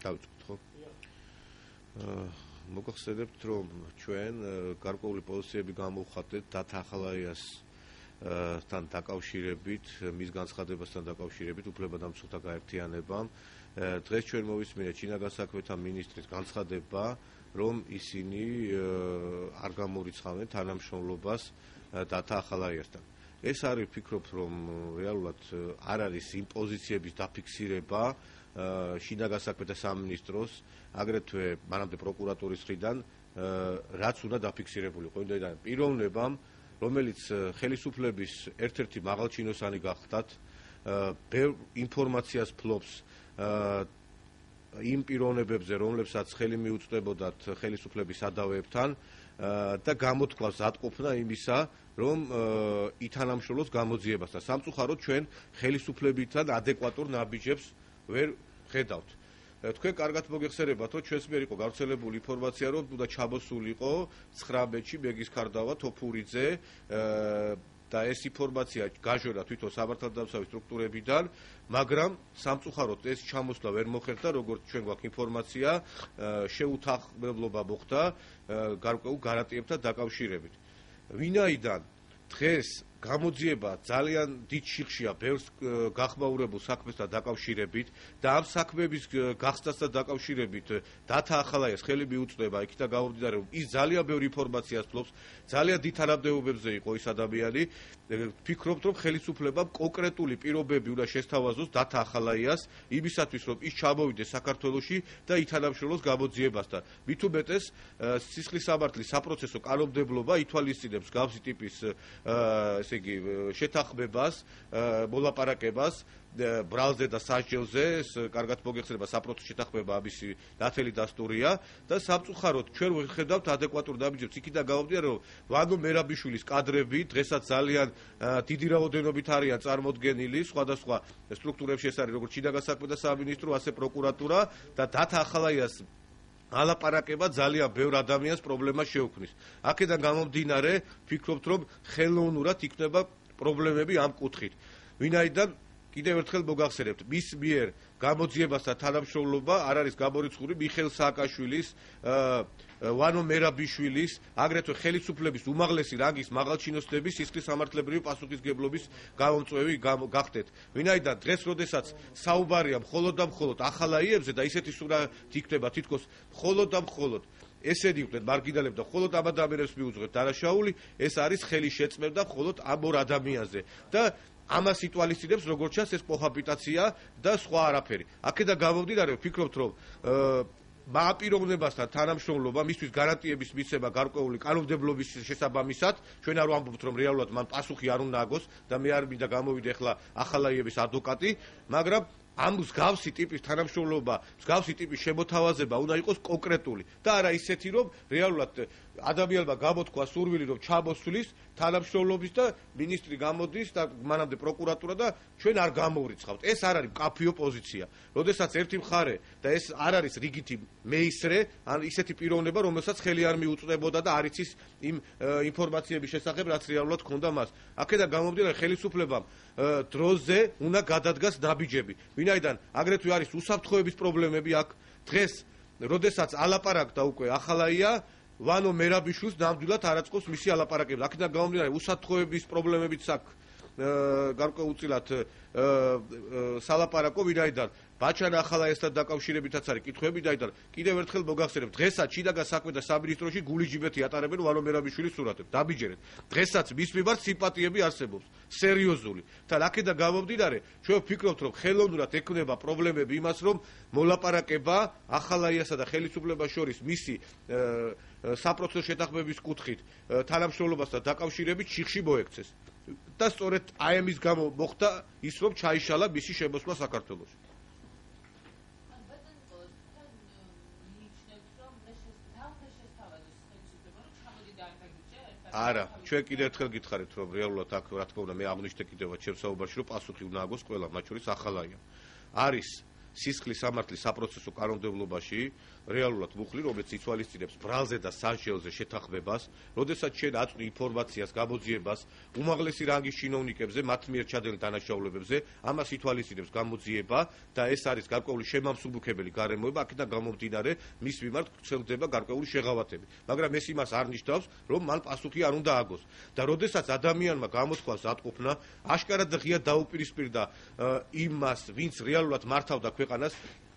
დავიწყოთ ხო? მოგახსენებთ რომ ჩვენ გარკვეული პოზიციები გამოვხატეთ დათა ახალაიას თან დაკავშირებით, მის განცხადებასთან დაკავშირებით, უფლებადამცველთა გაერთიანებამ. დღეს ჩვენ მოვისმინეთ შინაგან საქმეთა მინისტრის განცხადება, რომ ისინი არ გამორიცხავენ თანამშრომლობას დათა ახალაიასთან. ეს არის ვფიქრობ, რომ რეალურად არ არის იმ პოზიციების დაფიქსირება შინაგან საქმეთა სამინისტროს, აგრეთვე მანამდე პროკურატურის მხრიდან, რაც უნდა დაფიქსირებულიყო. იმდენად პიროვნებამ, რომელიც ხელისუფლების ერთ-ერთი მაღალჩინოსანი გახდათ, ბევრ ინფორმაციას ფლობს იმ პიროვნებებზე, რომლებსაც ხელი მიუწვდებოდათ ხელისუფლების სადავეებთან და გამოთქვას ატყოფნა იმისა, რომ ითანამშრომლოს გამოძიებასთან. სამწუხაროდ ჩვენ ხელისუფლებიდან ადეკვატურ ნაბიჯებს ვერ ხედავთ. თქვენ კარგად მოგეხსენებათ, რომ ჩვენს მიერ იყო გავრცელებული ინფორმაცია, რომ უნდა ჩაბოსულიყო 19-ში ბეგის ქარდავა თოფურიძე და ეს ინფორმაცია გაჟორა თვითონ სამართალდამცავი სტრუქტურებიდან, მაგრამ სამწუხაროდ ეს ჩამოსვლა ვერ მოხერხდა, როგორც ჩვენ გვაქვს ინფორმაცია, შეუთანხმებლობა მოხდა გარკვეულ გარანტიებთან დაკავშირებით. ვინაიდან დღეს გამოძიება ძალიან დიდ შიხშია ბევრ გახმაურებულ საქმესთან დაკავშირებით და ამ საქმეების გახსნასთან დაკავშირებით დათა ახალაიას ხელი მიუწვდება იქიდან გამომდინარე, რომ ის ძალიან ბევრ ინფორმაციას ფლობს, ძალიან დიდ თანამდებობებზე იყო ის ადამიანი. ვფიქრობთ, რომ ხელისუფლებამ კონკრეტული პირობები უნდა შესთავაზოს დათა ახალაიას იმისათვის, რომ ის ჩამოვიდეს საქართველოში და ითანამშრომლოს გამოძიებასთან. მით უმეტეს სისხლის სამართლის საპროცესო კანონმდებლობა ითვალისწინებს მსგავსი ტიპის შეთანხმებას, მოლაპარაკებას ბრალზე და სასჯელზე, კარგად მოგეხსენება საპროცესო შეთანხმება ამისი ნათელი დასტურია და სამწუხაროდ ჩვენ ვხედავთ ადეკვატურ ნაბიჯებს იქიდან გამომდინარე, რომ ვანო მერაბიშვილის კადრები დღესაც ძალიან დიდი რაოდენობით არიან წარმოდგენილი სხვადასხვა სტრუქტურებში, ეს არის როგორც შინაგან საქმეთა სამინისტრო, ასე პროკურატურა და დათა ახალაიას ალაპარაკება ძალიან ბევრ ადამიანს პრობლემას შეუქმნის. აქედან გამომდინარე, ვფიქრობთ, რომ ხელოვნურად იქნება პრობლემები ამ კუთხით. ვინაიდან კიდევ ერთხელ მოგახსენებთ, მის მიერ გამოძიებასთან თანამშრომლობა არ არის გამორიცხული მიხეილ სააკაშვილის, ვანო მერაბიშვილის, აგრეთვე ხელისუფლების უმაღლესი რანგის მაღალჩინოსნების სისხლის სამართლებრივი პასუხისმგებლობის გამომწვევი გახდეთ. ვინაიდან დღეს, როდესაც საუბარია მხოლოდ და მხოლოდ ახალაიებზე და ისეთი სურათი იქნება თითქოს მხოლოდ და მხოლოდ ესენი იყვნენ მარგინალები და მხოლოდ ამ ადამიანებს მიუძღვეთ დანაშაული, ეს არის ხელის შეწმება და მხოლოდ ამ ორ ადამიანზე და ამას ითვალისწინებს როგორც ჩანს ეს კოჰაბიტაცია და სხვა არაფერი. აქედან გამომდინარე, ვფიქრობთ, რომ მაპიროვნებასთან თანამშრომლობა, მისთვის გარანტიების მიცემა გარკვეული კანონმდებლობის შესაბამისად, ჩვენ არ ვამბობთ, რომ რეალურად მან პასუხი არ უნდა აგოს და მე არ მინდა გამოვიდე ახლა ახალაიების ადვოკატი, მაგრამ ამ მსგავსი ტიპის თანამშრომლობა, მსგავსი ტიპის შემოთავაზება უნდა იყოს კონკრეტული და არა ისეთი, რომ რეალურად ადამიანმა გამოთქვა სურვილი, რომ ჩამოსვლის თანამშრომლობის და მინისტრი გამოდის და მანამდე პროკურატურა და ჩვენ არ გამოვრიცხავთ. ეს არ არის მკაფიო პოზიცია. როდესაც ერთი მხარე და ეს არ არის რიგითი მეისრე, ან ისეთი პიროვნება, რომელსაც ხელი არ მიუწვდებოდა და არ იცის იმ ინფორმაციების შესახებ, რაც რეალურად ჰქონდა მას. აქედან გამომდინარე, ხელისუფლებამ დროზე უნდა გადადგას ნაბიჯები. ვინაიდან აგრეთვე არის უსაფრთხოების პრობლემები აქ დღეს, როდესაც ალაპარაკდა უკვე ახალაია, ვანო მერაბიშვილს ნამდვილად არ აწყობს მისი ალაპარაკება. აქედან გამომდინარე, უსაფრთხოების პრობლემებიც აქვს გარკვეულწილად სალაპარაკო, ვინაიდან ბაჩანა ახალაიასთან დაკავშირებითაც არის კითხვები, ვინაიდან კიდევ ერთხელ მოგახსენებთ, დღესაც შინაგან საქმეთა სამინისტროში გულიჯიბეთი ატარებენ ვანო მერაბიშვილის სურათებს. დაბიჯერეთ. დღესაც მის მიმართ სიმპათიები არსებობს, სერიოზული. თან აქედან გამომდინარე, ჩვენ ვფიქრობთ, რომ ხელოვნურად ექნება პრობლემები იმას, რომ მოლაპარაკება ახალაიასა და ხელისუფლებას შორის მისი საპროცესო შეთანხმების კუთხით თანამშრომლობასთან დაკავშირებით შიხში მოექცეს. და სწორედ აი ამის გამო მოხდა ის, რომ ჩაიშალა მისი შემოსვლა საქართველოში. არა, ჩვენ კიდევ ერთხელ გითხარით, რომ რეალურად აქ რა თქმა უნდა მე აღნიშნე კიდევაც ჩემს საუბარში, რომ პასუხი უნდა აგოს ყველა, მათ შორის ახალაია. არის სისხლის სამართლის საპროცესო კანონმდებლობაში რეალურად მუხლი, რომელიც ითვალისწინებს ბრალზე და სასჯელზე შეთანხმებას, როდესაც შენ აწვდი ინფორმაციას, გამოძიებას უმაღლესი რანგის чиновникებზე, მათ მიერ ჩადენილ დანაშაულებებზე, ამას ითვალისწინებს გამოძიება და ეს არის გარკვეული შემამსუბუქებელი გარემოება, აქედან გამომდინარე მის მიმართ ვრცელდება გარკვეული შეღავათები. მაგრამ ეს იმას არ ნიშნავს, რომ მან პასუხი არ უნდა აგოს. და როდესაც ადამიანმა გამოთქვა ზატყოფნა, აშკარად და ღიად დაუპირისპირდა იმას, ვინც რეალურად მართავდა ქვეყანას,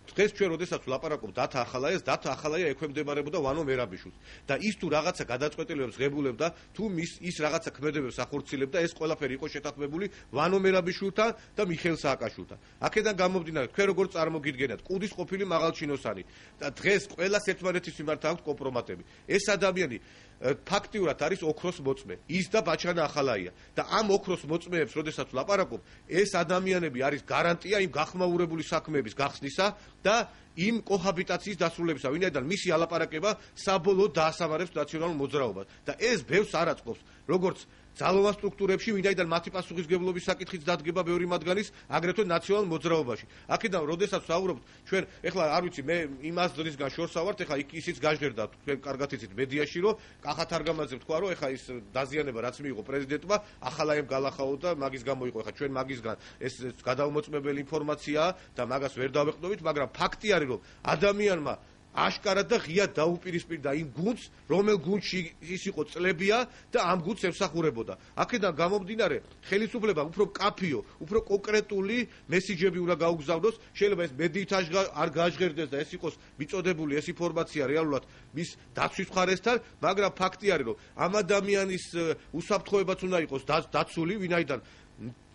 დღეს ჩვენ როდესაც ვლაპარაკობთ დათა ახალაიას, დათა ახალაია ექვემდებარებოდა ვანო მერაბიშვილს და ის თუ რაღაცა გადაწყვეტილებებს ღებულებდა, თუ ის რაღაცა ქმედებებს ახორციელებდა, ეს ყველაფერი იყო შეთანხმებული ვანო მერაბიშვილთან და მიხეილ სააკაშვილთან. აქედან გამომდინარე, თქვენ როგორ წარმოგიდგენიათ, კუდის ყოფილი მაღალჩინოსანი და დღეს ყველას ერთმანეთის მიმართ აქვს კომპრომატები. ეს ადამიანი ფაქტიურად არის ოქროს მოწმე, ის და ბაჩანა ახალაია და ამ ოქროს მოწმეებს, როდესაც ვლაპარაკობ, ეს ადამიანები არის გარანტია იმ გახმაურებული საქმეების გახსნისა და იმ კოჰაბიტაციის დასრულებისა, ვინაიდან მისი ალაპარაკება საბოლოოდ დაასამარებს ნაციონალურ მოძრაობას და ეს ბევრს არ აწყობს, როგორც ძალოვან სტრუქტურებში, ვინაიდან მათი პასუხისმგებლობის საკითხიც დადგება ბევრი მათგანის, აგრეთვე ნაციონალურ მოძრაობაში. აქედან, როდესაც ვსაუბრობთ, ჩვენ ეხლა არ ვიცი, მე იმას დრისგან შორს ავართ, ეხლა ისიც გაჟღერდა, თქვენ კარგად იცით მედიაში, რომ კახათ არგამაძე თქვა, რომ ეხლა ის დაზიანება რაც მიიღო პრეზიდენტმა, ახალაიამ გალახაო და მაგის გამო იყო, ეხლა ჩვენ მაგისგან ეს გადაუმოწმებელი ინფორმაციაა და მაგას ვერ დავეყდობით, მაგრამ ფაქტი არის, რომ ადამიანმა აშკარად და ღიად დაუპირისპირდა იმ გუნდს, რომელ გუნდში ის იყო წლებია და ამ გუნდს ემსახურებოდა. აქედან გამომდინარე, ხელისუფლებამ უფრო კაფიო, უფრო კონკრეტული მესიჯები უნდა გაუგზავნოს, შეიძლება ეს მედიით არ გაჟღერდეს და ეს იყოს მიწოდებული ეს ინფორმაცია რეალურად მის დაცვის მხარესთან, მაგრამ ფაქტი არის, რომ ამ ადამიანის უსაფრთხოებაც უნდა იყოს დაცული, ვინაიდან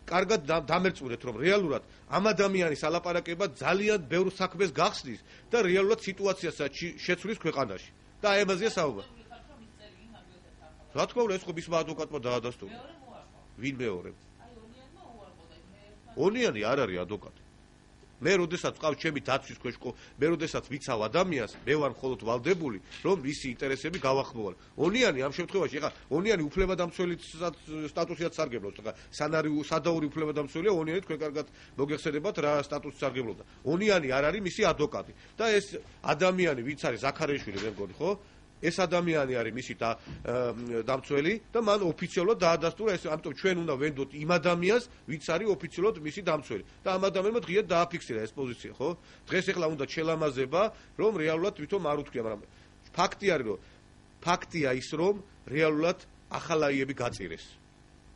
კარგად დამერწმუნეთ, რომ რეალურად ამ ადამიანის ალაპარაკება ძალიან ბევრ საქმეს გახსნის და რეალურად სიტუაციასაც შეცვლის ქვეყანაში. და აი ამაზეა საუბარი. რა თქმა უნდა, ეს ხო მისმა ადვოკატმა დაადასტურა. ვინ მეორე? ონიანი არ არის ადვოკატი. მე როდესაც ვყავ ჩემი დაცვის ქვეშ, მე როდესაც ვიცავ ადამიანს, მე ვარ მხოლოდ ვალდებული, რომ მისი ინტერესები გავახმოვან. ონიანი ამ შემთხვევაში, ეხლა ონიანი უფლებადამცველი სტატუსიაც სარგებლობს, ეხლა სადაური უფლებადამცველია, ონიანი თქვენ კარგად მოგეხსენებათ რა სტატუსი სარგებლობდა. ონიანი არ არის მისი ადვოკატი. და ეს ადამიანი, ვინც არის ზაქარიაშვილი, მე მგონი, ხო? ეს ადამიანი არის მისი დამცველი და მან ოფიციალურად დაადასტურა ეს, ამიტომ ჩვენ უნდა ვენდოთ იმ ადამიანს, ვინც არის ოფიციალურად მისი დამცველი. და ამ ადამიანმა დღეად დააფიქსირა ეს პოზიცია, ხო? დღეს ეხლა უნდა ჩელამაზება, რომ რეალურად თვითონ არ უთქვია, მაგრამ ფაქტი არის, რომ ფაქტია ის, რომ რეალურად ახალაიები გაწირეს.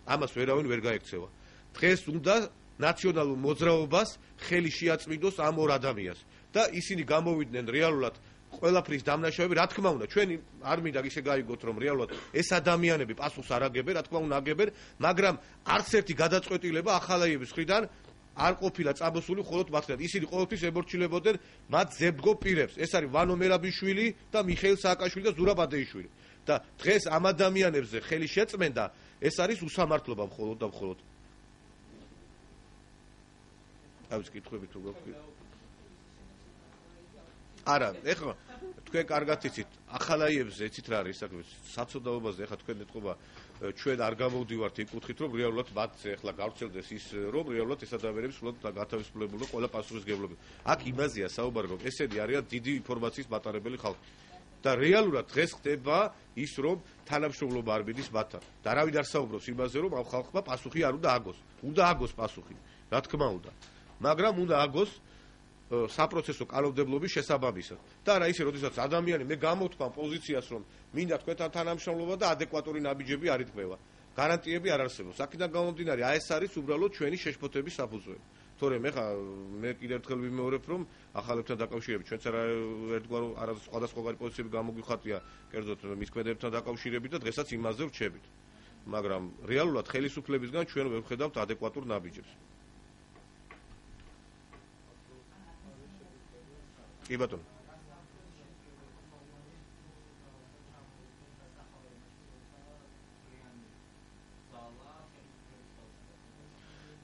ამას ვერავინ ვერ გაექცევა. დღეს უნდა ნაციონალურ მოძრაობას ხელი შეაწმინდოს ამ ორ ადამიანს და ისინი გამოვიდნენ რეალურად ყველაფრის დამნაშავები, რა თქმა უნდა, ჩვენ არ მინდა ისე გაიგოთ, რომ რეალურად ეს ადამიანები პასუხს არ აგებენ, რა თქმა უნდა აგებენ, მაგრამ არც ერთი გადაწყვეტილება ახალაიების მხრიდან არ ყოფილა წამოსული მხოლოდ მათთან. ისინი ყოველთვის ემორჩილებოდნენ მათ ზებდგო პირებს. ეს არის ვანო მერაბიშვილი და მიხეილ სააკაშვილი და ზურაბ ადეიშვილი. და დღეს ამ ადამიანებზე ხელი შეწმენდა, ეს არის უსამართლობა მხოლოდ და მხოლოდ. აუც კითხვები თუ გაქვთ? არა, ეხლა თქვენ კარგად იცით, ახალაიებზე იცით რა არის საქმე, საცოდაობაზე ეხლა თქვენ ეთყობა ჩვენ არ გამოვდივართ იმ კუთხით, რომ რეალურად მათზე ეხლა გავრცელდეს ის, რომ რეალურად ეს ადამიანები სულად გათავისუფლებული ყველა პასუხისმგებლობით. აქ იმაზეა საუბარი, რომ ესენი არიან დიდი ინფორმაციის მატარებელი ხალხი. და რეალურად დღეს ხდება ის, რომ თანამშრომლობა არ მიდის მათთან. და არავინ არ საუბრობს იმაზე, რომ ამ ხალხმა პასუხი არ უნდა აგოს. უნდა აგოს პასუხი, რა თქმა უნდა. მაგრამ უნდა აგოს საპროცესო კანონმდებლობის შესაბამისად. და არა ისე, როდესაც ადამიანი მე გამოვთქვამ პოზიციას, რომ მინდა თქვენთან თანამშრომლობა და ადეკვატური ნაბიჯები არ იტყვა. გარანტიები არ არსებობს. აქედან გამომდინარე, აი ეს არის უბრალოდ ჩვენი შეშფოთების საფუძველი. თორემ ეხლა მე კიდევ ერთხელ ვიმეორებ, რომ ახალებთან დაკავშირებით ჩვენც ერთგვარ სხვადასხვაგვარი პოზიციები გამოგვიხატია, კერძოდ მის ქმედებთან დაკავშირებით და დღესაც იმაზე ვრჩებით. მაგრამ რეალურად ხელისუფლებისგან ჩვენ ვერ ვხედავთ ადეკვატურ ნაბიჯებს. კი ბატონო.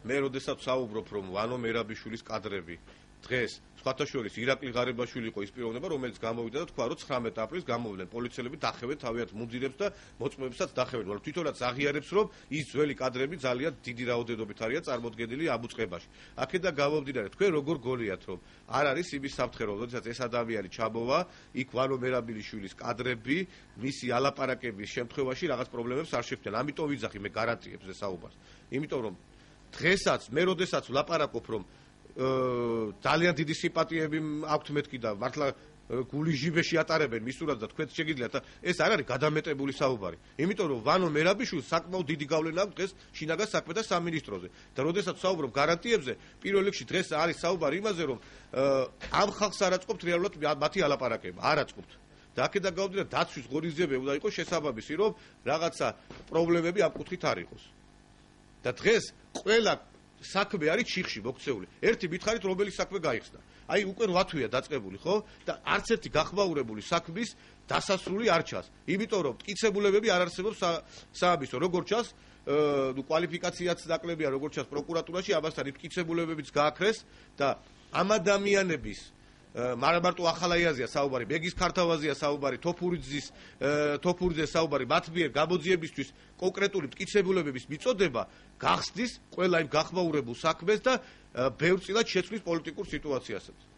მე როდესაც საუბრობ, რომ ვანო მერაბიშვილის კადრები დღეს სხვათა შორის ირაკლი ღარიბაშვილი იყო ის პიროვნება, რომელიც გამოვიდა და თქვა, რომ 19 აპრილს გამოვიდნენ პოლიციელები დახევენ თავიანთ მუნდირებს და მოწმეებსაც დახევენ, მაგრამ თვითონაც აღიარებს, რომ ის ძველი კადრები ძალიან დიდი რაოდენობით არიან წარმოდგენილი ამ უწყებაში. აქედან გამომდინარე, თქვენ როგორ გონიათ, რომ არ არის იმის საფრთხე, რომ როდესაც ეს ადამიანი ჩამოვა, იქ ვანო მერაბილიშვილის კადრები, მისი ალაპარაკების შემთხვევაში რაღაც პრობლემებს არ შეხვდნენ. ამიტომ ვიძახი მე გარანტიებზე საუბარს. იმიტომ რომ დღესაც მე როდესაც ვლაპარაკობ, რომ ძალიან დიდი სიმპათიები აქვთ მეთქი და მართლა გული ჟიბეში ატარებენ მისურად და თქვენც შეგიძლიათ ეს არ არის გადამეტებული საუბარი. იმიტომ რომ ვანო მერაბიშვილს საკმაოდ დიდი გავლენა აქვს დღეს შინაგან საქმეთა სამინისტროზე და როდესაც საუბრობ გარანტიებზე, პირველ რიგში დღეს არის საუბარი იმაზე, რომ ამ ხალხს არ აწყობთ რეალურად მათი ალაპარაკება, არ აწყობთ. და აქედან გამომდინარე, დაცვის ღონისძიებები უნდა იყოს შესაბამისი, რომ რაღაცა პრობლემები ამ კუთხით არ იყოს. და დღეს ყველა საქმე არის ჩიხში მოქცეული. ერთი მითხარით რომელი საქმე გაიხსნა. აი უკვე 8 თვეა დაწყებული, ხო? და არც ერთი გახმაურებული საქმის დასასრული არ ჩანს. იმიტომ რომ მტკიცებულებები არ არსებობს სააბისო, როგორც ჩანს, კვალიფიკაციაც ნაკლებია, როგორც ჩანს პროკურატურაში, ამასთან მტკიცებულებებიც გააქრეს და ამ ადამიანების მარტო ახალაიაზია საუბარი, ბეგის ქართავაზია საუბარი, თოფურიძე საუბარი, მათ მიერ გამოძიებისთვის კონკრეტული მტკიცებულებების მიწოდება გახსნის ყველა იმ გახმაურებულ საქმეს და ბევრწილად შეცვლის პოლიტიკურ სიტუაციასაც.